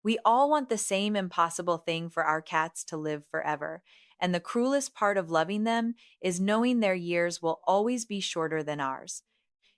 We all want the same impossible thing for our cats to live forever. And the cruelest part of loving them is knowing their years will always be shorter than ours.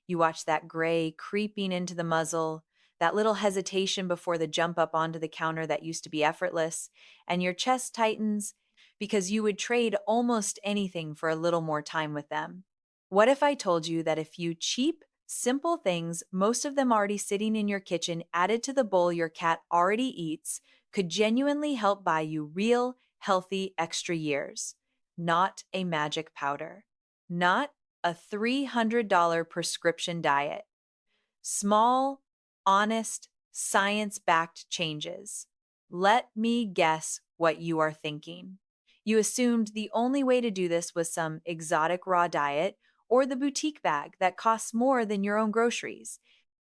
You watch that gray creeping into the muzzle, that little hesitation before the jump up onto the counter that used to be effortless, and your chest tightens because you would trade almost anything for a little more time with them. What if I told you that a few cheap, simple things, most of them already sitting in your kitchen, added to the bowl your cat already eats, could genuinely help buy you real, healthy extra years? Not a magic powder, not a $300 prescription diet. Small, honest, science backed changes. Let me guess what you are thinking. You assumed the only way to do this was some exotic raw diet or the boutique bag that costs more than your own groceries.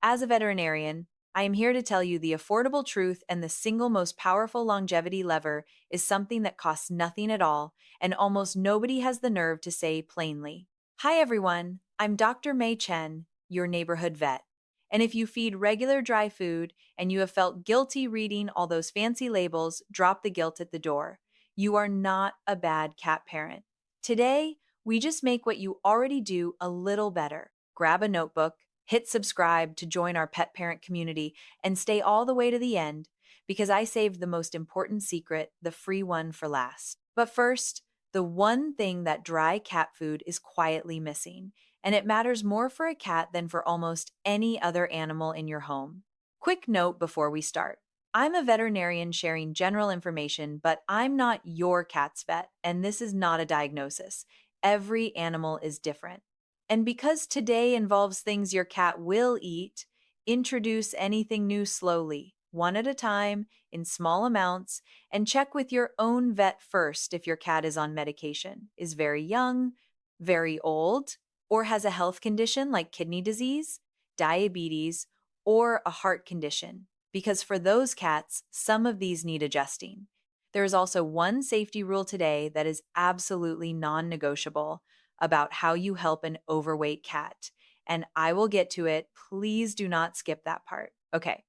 As a veterinarian, I am here to tell you the affordable truth, and the single most powerful longevity lever is something that costs nothing at all, and almost nobody has the nerve to say plainly. Hi everyone, I'm Dr. Chen, your neighborhood vet. And if you feed regular dry food and you have felt guilty reading all those fancy labels, drop the guilt at the door. You are not a bad cat parent. Today, we just make what you already do a little better. Grab a notebook, hit subscribe to join our pet parent community, and stay all the way to the end because I saved the most important secret, the free one, for last. But first, the one thing that dry cat food is quietly missing, and it matters more for a cat than for almost any other animal in your home. Quick note before we start. I'm a veterinarian sharing general information, but I'm not your cat's vet, and this is not a diagnosis. Every animal is different. And because today involves things your cat will eat, introduce anything new slowly, one at a time, in small amounts, and check with your own vet first if your cat is on medication, is very young, very old, or has a health condition like kidney disease, diabetes, or a heart condition. Because for those cats, some of these need adjusting. There is also one safety rule today that is absolutely non negotiable about how you help an overweight cat. And I will get to it. Please do not skip that part. Okay.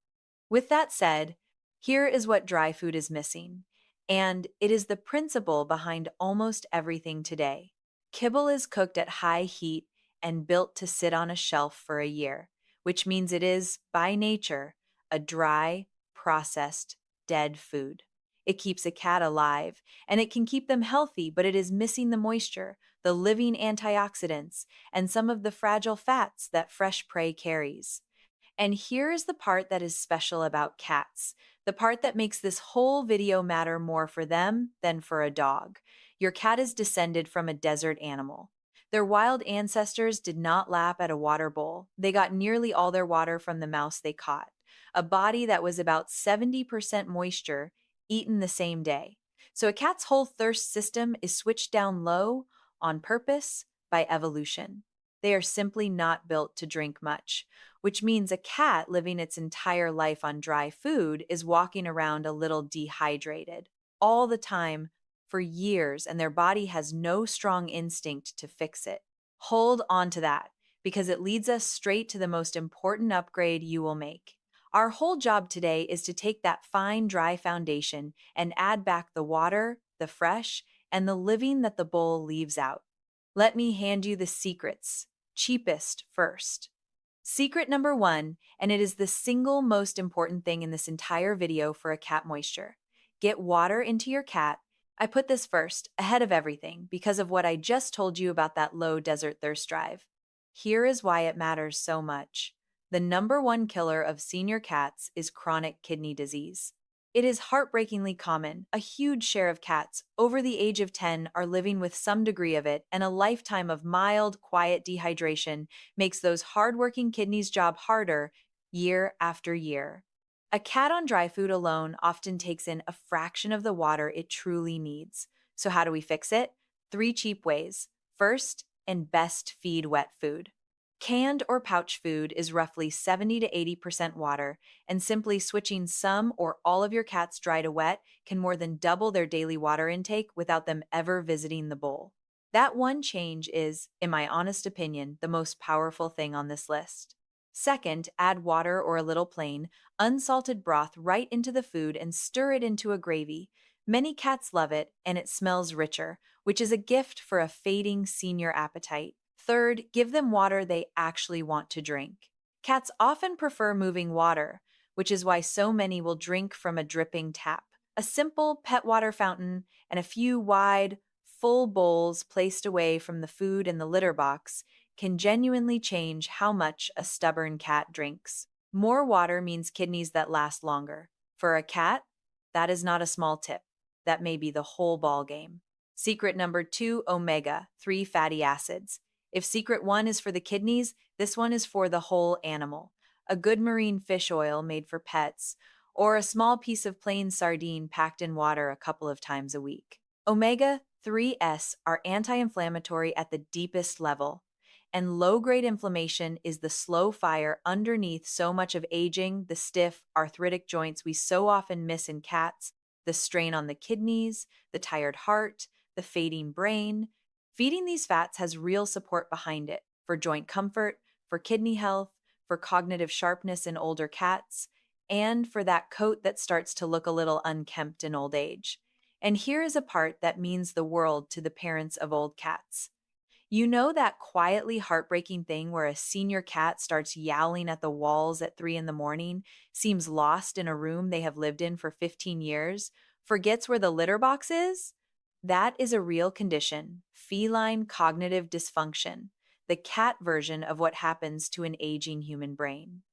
With that said, here is what dry food is missing. And it is the principle behind almost everything today. Kibble is cooked at high heat and built to sit on a shelf for a year, which means it is, by nature, a dry, processed, dead food. It keeps a cat alive, and it can keep them healthy, but it is missing the moisture, the living antioxidants, and some of the fragile fats that fresh prey carries. And here is the part that is special about cats, the part that makes this whole video matter more for them than for a dog. Your cat is descended from a desert animal. Their wild ancestors did not lap at a water bowl. They got nearly all their water from the mouse they caught, a body that was about 70% moisture, eaten the same day. So a cat's whole thirst system is switched down low on purpose by evolution. They are simply not built to drink much, which means a cat living its entire life on dry food is walking around a little dehydrated all the time for years, and their body has no strong instinct to fix it. Hold on to that, because it leads us straight to the most important upgrade you will make. Our whole job today is to take that fine, dry foundation and add back the water, the fresh, and the living that the bowl leaves out. Let me hand you the secrets, cheapest first. Secret number one, and it is the single most important thing in this entire video for a cat moisture. Get water into your cat. I put this first, ahead of everything, because of what I just told you about that low desert thirst drive. Here is why it matters so much. The number one killer of senior cats is chronic kidney disease. It is heartbreakingly common. A huge share of cats over the age of 10 are living with some degree of it, and a lifetime of mild, quiet dehydration makes those hardworking kidneys' job harder year after year. A cat on dry food alone often takes in a fraction of the water it truly needs. So how do we fix it? 3 cheap ways. First, and best, feed wet food. Canned or pouch food is roughly 70 to 80% water, and simply switching some or all of your cat's dry to wet can more than double their daily water intake without them ever visiting the bowl. That one change is, in my honest opinion, the most powerful thing on this list. Second, add water or a little plain, unsalted broth right into the food and stir it into a gravy. Many cats love it, and it smells richer, which is a gift for a fading senior appetite. Third, give them water they actually want to drink. Cats often prefer moving water, which is why so many will drink from a dripping tap. A simple pet water fountain and a few wide, full bowls placed away from the food in the litter box can genuinely change how much a stubborn cat drinks. More water means kidneys that last longer. For a cat, that is not a small tip. That may be the whole ball game. Secret number 2, omega-3 fatty acids. If secret 1 is for the kidneys, this one is for the whole animal. A good marine fish oil made for pets, or a small piece of plain sardine packed in water a couple of times a week. Omega-3s are anti-inflammatory at the deepest level, and low-grade inflammation is the slow fire underneath so much of aging, the stiff, arthritic joints we so often miss in cats, the strain on the kidneys, the tired heart, the fading brain. Feeding these fats has real support behind it for joint comfort, for kidney health, for cognitive sharpness in older cats, and for that coat that starts to look a little unkempt in old age. And here is a part that means the world to the parents of old cats. You know that quietly heartbreaking thing where a senior cat starts yowling at the walls at 3 in the morning, seems lost in a room they have lived in for 15 years, forgets where the litter box is? That is a real condition, feline cognitive dysfunction, the cat version of what happens to an aging human brain.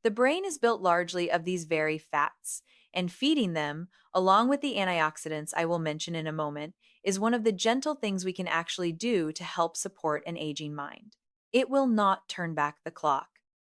The brain is built largely of these very fats, and feeding them, along with the antioxidants I will mention in a moment, is one of the gentle things we can actually do to help support an aging mind. It will not turn back the clock,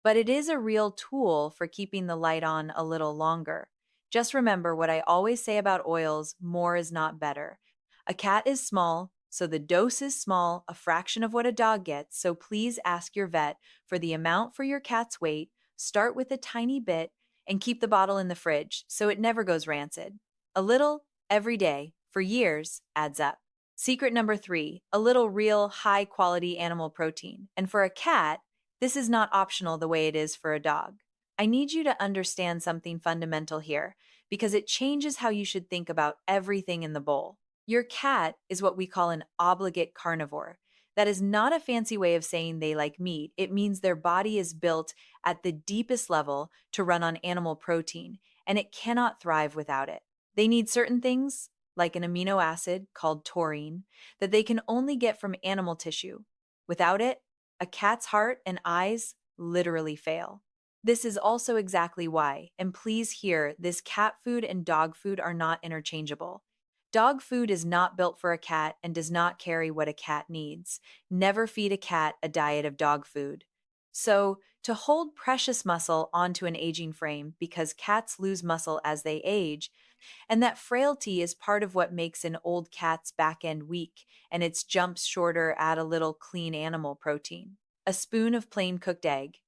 but it is a real tool for keeping the light on a little longer. Just remember what I always say about oils: more is not better. A cat is small, so the dose is small, a fraction of what a dog gets, so please ask your vet for the amount for your cat's weight, start with a tiny bit, and keep the bottle in the fridge so it never goes rancid. A little, every day, for years, adds up. Secret number 3, a little real, high-quality animal protein. And for a cat, this is not optional the way it is for a dog. I need you to understand something fundamental here, because it changes how you should think about everything in the bowl. Your cat is what we call an obligate carnivore. That is not a fancy way of saying they like meat. It means their body is built at the deepest level to run on animal protein, and it cannot thrive without it. They need certain things, like an amino acid called taurine, that they can only get from animal tissue. Without it, a cat's heart and eyes literally fail. This is also exactly why, and please hear, this cat food and dog food are not interchangeable. Dog food is not built for a cat and does not carry what a cat needs. Never feed a cat a diet of dog food. So, to hold precious muscle onto an aging frame, because cats lose muscle as they age, and that frailty is part of what makes an old cat's back end weak and its jumps shorter, add a little clean animal protein. A spoon of plain cooked egg,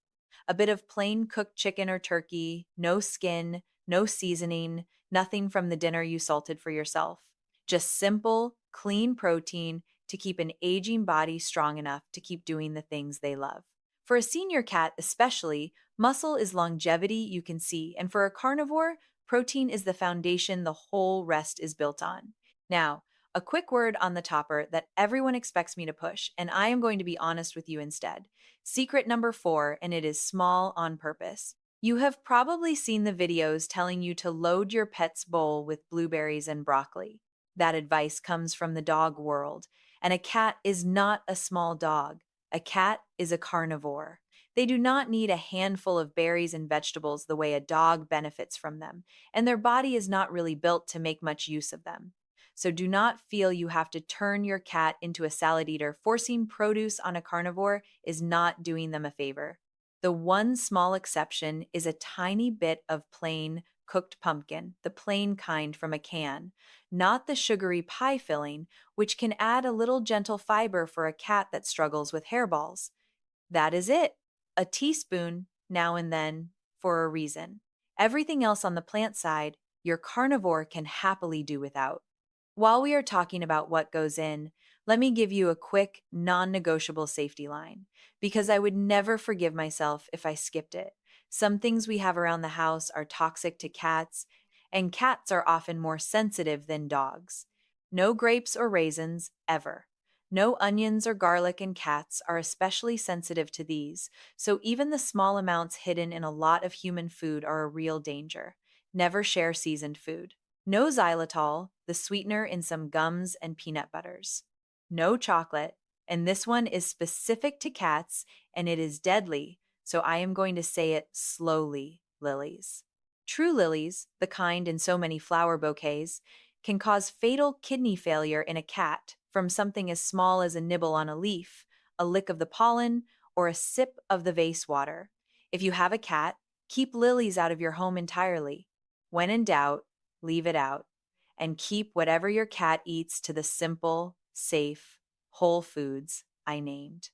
a bit of plain cooked chicken or turkey, no skin, no seasoning, nothing from the dinner you salted for yourself. Just simple, clean protein to keep an aging body strong enough to keep doing the things they love. For a senior cat especially, muscle is longevity you can see, and for a carnivore, protein is the foundation the whole rest is built on. Now, a quick word on the topper that everyone expects me to push, and I am going to be honest with you instead. Secret number 4, and it is small on purpose. You have probably seen the videos telling you to load your pet's bowl with blueberries and broccoli. That advice comes from the dog world, and a cat is not a small dog. A cat is a carnivore. They do not need a handful of berries and vegetables the way a dog benefits from them, and their body is not really built to make much use of them. So do not feel you have to turn your cat into a salad eater. Forcing produce on a carnivore is not doing them a favor. The one small exception is a tiny bit of plain cooked pumpkin, the plain kind from a can, not the sugary pie filling, which can add a little gentle fiber for a cat that struggles with hairballs. That is it. A teaspoon, now and then, for a reason. Everything else on the plant side, your carnivore can happily do without. While we are talking about what goes in, Let me give you a quick, non negotiable safety line, because I would never forgive myself if I skipped it. Some things we have around the house are toxic to cats, and cats are often more sensitive than dogs. No grapes or raisins, ever. No onions or garlic, and cats are especially sensitive to these, so even the small amounts hidden in a lot of human food are a real danger. Never share seasoned food. No xylitol, the sweetener in some gums and peanut butters. No chocolate, and this one is specific to cats and it is deadly, so I am going to say it slowly, lilies. True lilies, the kind in so many flower bouquets, can cause fatal kidney failure in a cat from something as small as a nibble on a leaf, a lick of the pollen, or a sip of the vase water. If you have a cat, keep lilies out of your home entirely. When in doubt, leave it out. And keep whatever your cat eats to the simple, safe, whole foods I named.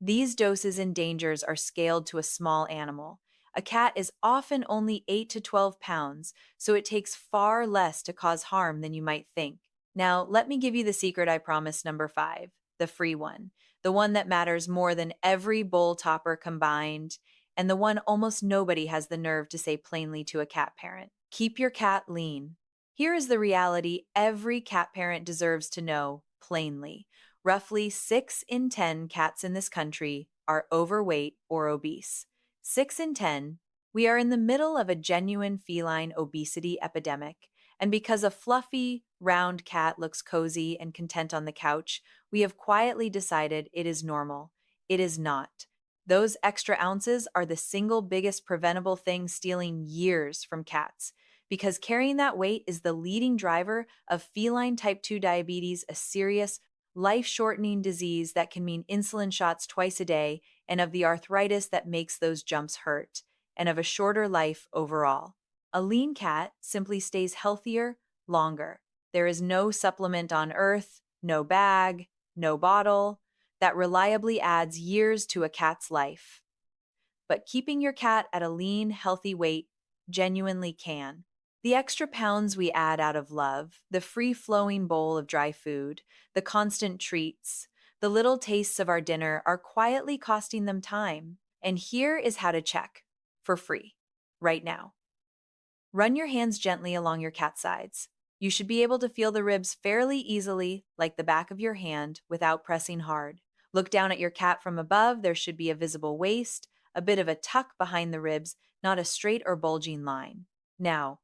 These doses and dangers are scaled to a small animal. A cat is often only 8 to 12 pounds, so it takes far less to cause harm than you might think. Now, let me give you the secret I promised, number 5, the free one, the one that matters more than every bowl topper combined, and the one almost nobody has the nerve to say plainly to a cat parent. Keep your cat lean. Here is the reality every cat parent deserves to know plainly. Roughly 6 in 10 cats in this country are overweight or obese. 6 in 10, we are in the middle of a genuine feline obesity epidemic. And because a fluffy, round cat looks cozy and content on the couch, we have quietly decided it is normal. It is not. Those extra ounces are the single biggest preventable thing stealing years from cats. Because carrying that weight is the leading driver of feline type 2 diabetes, a serious, life shortening disease that can mean insulin shots twice a day, and of the arthritis that makes those jumps hurt, and of a shorter life overall. A lean cat simply stays healthier longer. There is no supplement on earth, no bag, no bottle that reliably adds years to a cat's life. But keeping your cat at a lean, healthy weight genuinely can. The extra pounds we add out of love, the free flowing bowl of dry food, the constant treats, the little tastes of our dinner are quietly costing them time. And here is how to check for free right now. Run your hands gently along your cat's sides. You should be able to feel the ribs fairly easily, like the back of your hand, without pressing hard. Look down at your cat from above. There should be a visible waist, a bit of a tuck behind the ribs, not a straight or bulging line. Now,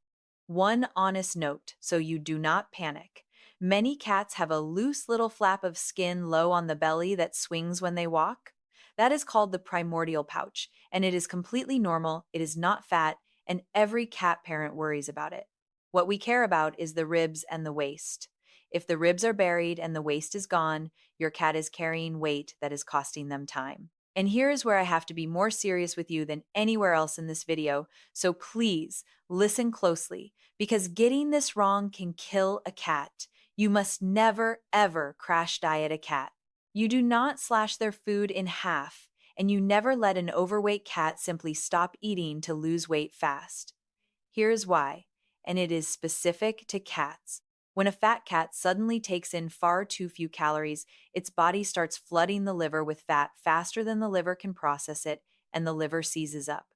one honest note so you do not panic. Many cats have a loose little flap of skin low on the belly that swings when they walk. That is called the primordial pouch, and it is completely normal. It is not fat, and every cat parent worries about it. What we care about is the ribs and the waist. If the ribs are buried and the waist is gone, your cat is carrying weight that is costing them time. And here is where I have to be more serious with you than anywhere else in this video, so please listen closely, because getting this wrong can kill a cat. You must never, ever crash diet a cat. You do not slash their food in half, and you never let an overweight cat simply stop eating to lose weight fast. Here's why, and it is specific to cats. When a fat cat suddenly takes in far too few calories, its body starts flooding the liver with fat faster than the liver can process it, and the liver seizes up.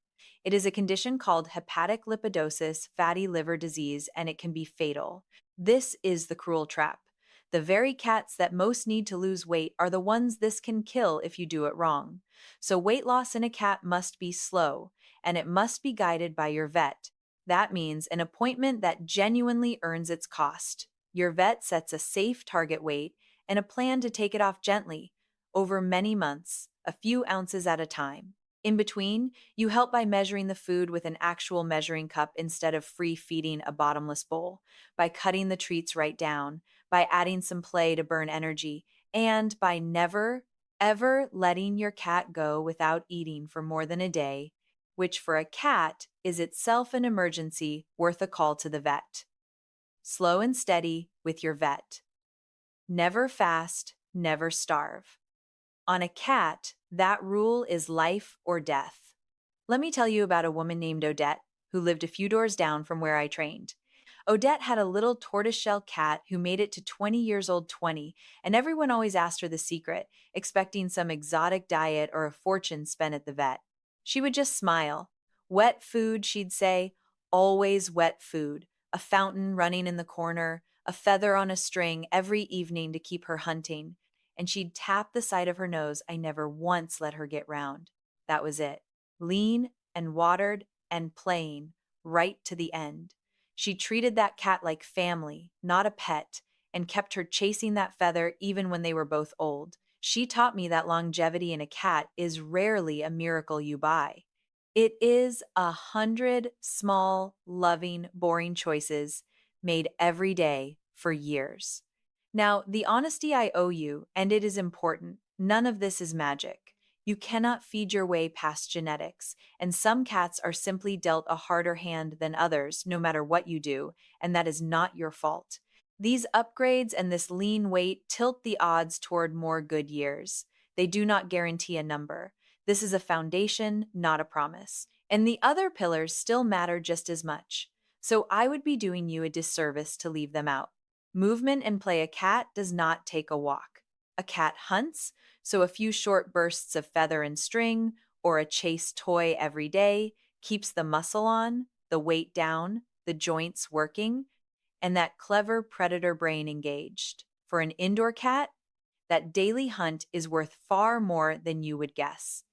It is a condition called hepatic lipidosis, fatty liver disease, and it can be fatal. This is the cruel trap. The very cats that most need to lose weight are the ones this can kill if you do it wrong. So weight loss in a cat must be slow, and it must be guided by your vet. That means an appointment that genuinely earns its cost. Your vet sets a safe target weight and a plan to take it off gently, over many months, a few ounces at a time. In between, you help by measuring the food with an actual measuring cup instead of free feeding a bottomless bowl, by cutting the treats right down, by adding some play to burn energy, and by never, ever letting your cat go without eating for more than a day, which for a cat is itself an emergency worth a call to the vet. Slow and steady with your vet. Never fast, never starve. On a cat, that rule is life or death. Let me tell you about a woman named Odette who lived a few doors down from where I trained. Odette had a little tortoiseshell cat who made it to 20 years old 20, and everyone always asked her the secret, expecting some exotic diet or a fortune spent at the vet. She would just smile. Wet food, she'd say, always wet food. A fountain running in the corner, a feather on a string every evening to keep her hunting. And she'd tap the side of her nose. I never once let her get round. That was it. Lean and watered and playing right to the end. She treated that cat like family, not a pet, and kept her chasing that feather even when they were both old. She taught me that longevity in a cat is rarely a miracle you buy. It is 100 small, loving, boring choices made every day for years. Now, the honesty I owe you, and it is important, none of this is magic. You cannot feed your way past genetics, and some cats are simply dealt a harder hand than others, no matter what you do, and that is not your fault. These upgrades and this lean weight tilt the odds toward more good years. They do not guarantee a number. This is a foundation, not a promise. And the other pillars still matter just as much. So I would be doing you a disservice to leave them out. Movement and play. A cat does not take a walk. A cat hunts, so a few short bursts of feather and string or a chase toy every day keeps the muscle on, the weight down, the joints working, and that clever predator brain engaged. For an indoor cat, that daily hunt is worth far more than you would guess.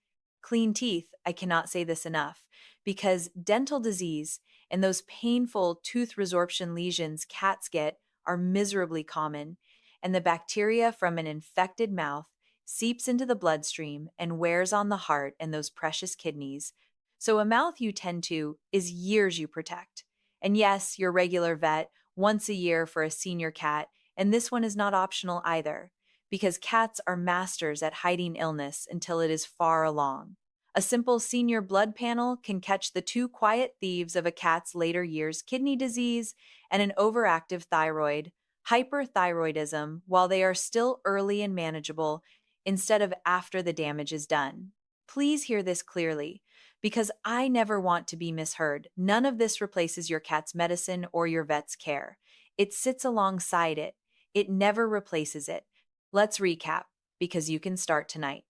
Clean teeth, I cannot say this enough, because dental disease and those painful tooth resorption lesions cats get are miserably common, and the bacteria from an infected mouth seeps into the bloodstream and wears on the heart and those precious kidneys. So a mouth you tend to is years you protect. And yes, your regular vet, once a year for a senior cat, and this one is not optional either, because cats are masters at hiding illness until it is far along. A simple senior blood panel can catch the two quiet thieves of a cat's later years: kidney disease and an overactive thyroid, hyperthyroidism, while they are still early and manageable instead of after the damage is done. Please hear this clearly, because I never want to be misheard. None of this replaces your cat's medicine or your vet's care. It sits alongside it. It never replaces it. Let's recap, because you can start tonight.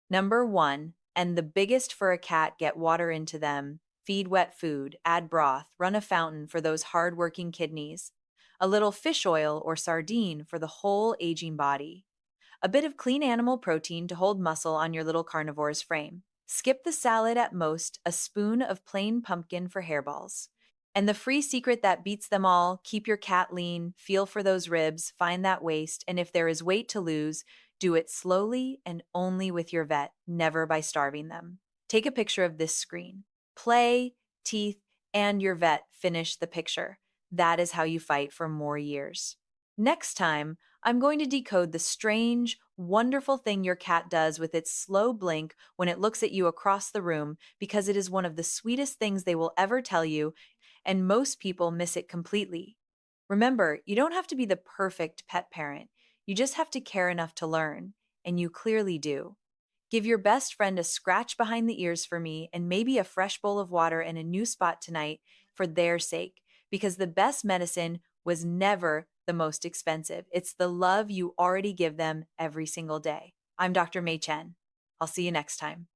Number one, and the biggest for a cat: get water into them, feed wet food, add broth, run a fountain for those hard-working kidneys, a little fish oil or sardine for the whole aging body, a bit of clean animal protein to hold muscle on your little carnivore's frame. Skip the salad at most, a spoon of plain pumpkin for hairballs. And the free secret that beats them all: keep your cat lean, feel for those ribs, find that waist, and if there is weight to lose, do it slowly and only with your vet, never by starving them. Take a picture of this screen. Play, teeth, and your vet finish the picture. That is how you fight for more years. Next time, I'm going to decode the strange, wonderful thing your cat does with its slow blink when it looks at you across the room, because it is one of the sweetest things they will ever tell you, and most people miss it completely. Remember, you don't have to be the perfect pet parent. You just have to care enough to learn, and you clearly do. Give your best friend a scratch behind the ears for me, and maybe a fresh bowl of water and a new spot tonight for their sake, because the best medicine was never the most expensive. It's the love you already give them every single day. I'm Dr. Chen. I'll see you next time.